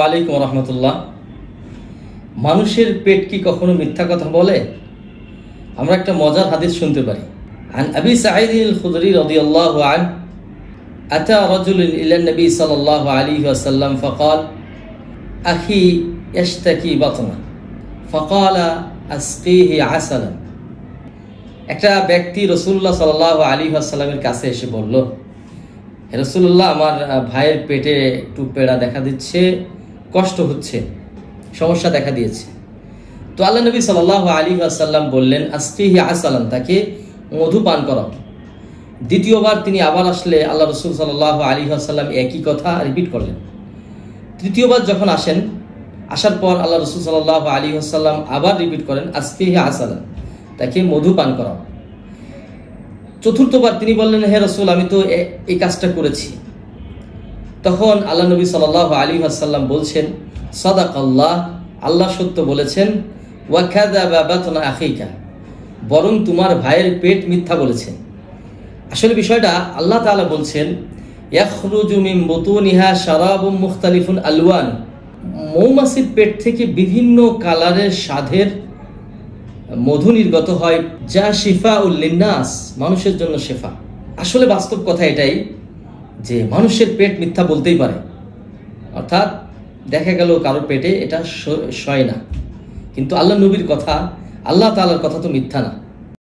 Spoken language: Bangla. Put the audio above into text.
আলাইকুম ওয়া রাহমাতুল্লাহ। মানুষের পেট কি কখনো মিথ্যা কথা বলে? আমরা একটা মজার হাদিস শুনতে পারি। আন আবি সাঈদ আল-খুদরি রাদিয়াল্লাহু আনহু আতা রাজুলুন ইলা নবী সাল্লাল্লাহু আলাইহি ওয়াসাল্লাম ফাকাল আখি ইয়াশতাকি বাতনা ফাকালা আসকিহি আসালান। একটা ব্যক্তি রাসূলুল্লাহ সাল্লাল্লাহু আলাইহি ওয়াসাল্লামের কাছে এসে বলল, হে রাসূলুল্লাহ, আমার ভাইয়ের পেটে একটু পেড়া দেখা দিচ্ছে, কষ্ট হচ্ছে, সমস্যা দেখা দিয়েছে। তো আল্লাহ নবী সাল্লাল্লাহু আলাইহি ওয়াসাল্লাম বললেন, আসকিহি আসালান, তাকে মধু পান করাও। দ্বিতীয়বার তিনি আবার আসলে আল্লাহ রাসূল সাল্লাল্লাহু আলাইহি ওয়াসাল্লাম একই কথা রিপিট করলেন। তৃতীয়বার যখন আসার পর আল্লাহ রাসূল সাল্লাল্লাহু আলাইহি ওয়াসাল্লাম আবার রিপিট করেন, আসকিহি আসালান, তাকে মধু পান করাও। চতুর্থবার তিনি বললেন, হে রাসূল, আমি তো এই কাজটা করেছি। তখন আল্লাহ নবী সাল্লাল্লাহু আলাইহি ওয়াসাল্লাম বলছেন, সাদাকাল্লাহ, আল্লাহ সত্য বলেছেন, ওয়া কাযাবা বাতনা আখিকা, বরং তোমার ভাইয়ের পেট মিথ্যা বলেছে। আসলে বিষয়টা আল্লাহ তাআলা বলছেন, ইয়াখরুজু মিন বুতুনিহা শারাবুম মুখতালিফুন আলওয়ান, মৌমাছির পেট থেকে বিভিন্ন কালারের স্বাদের মধু নির্গত হয়, যা শিফাউল লিন্নাস, মানুষের জন্য শেফা। আসলে বাস্তব কথা এটাই যে মানুষের পেট মিথ্যা বলতেই পারে, অর্থাৎ দেখা গেল কারোর পেটে এটা সয় না, কিন্তু আল্লাহ নবীর কথা, আল্লাহ তাআলার কথা তো মিথ্যা না।